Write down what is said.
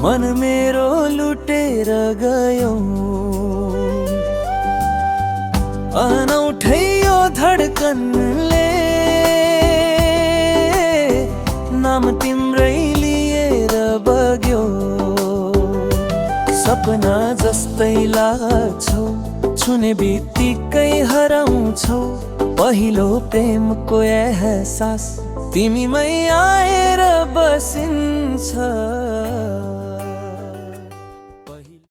मन मेरो लुटेर गयो। अनौठै यो धडकनले नाम तिम्रै लिएर बग्यो। सपना जस्तै लाग्छौ, छुने बित्तिकै हराउँछौ। पहिलो प्रेमको एहसास तिमीमै आएर बसिन्छ।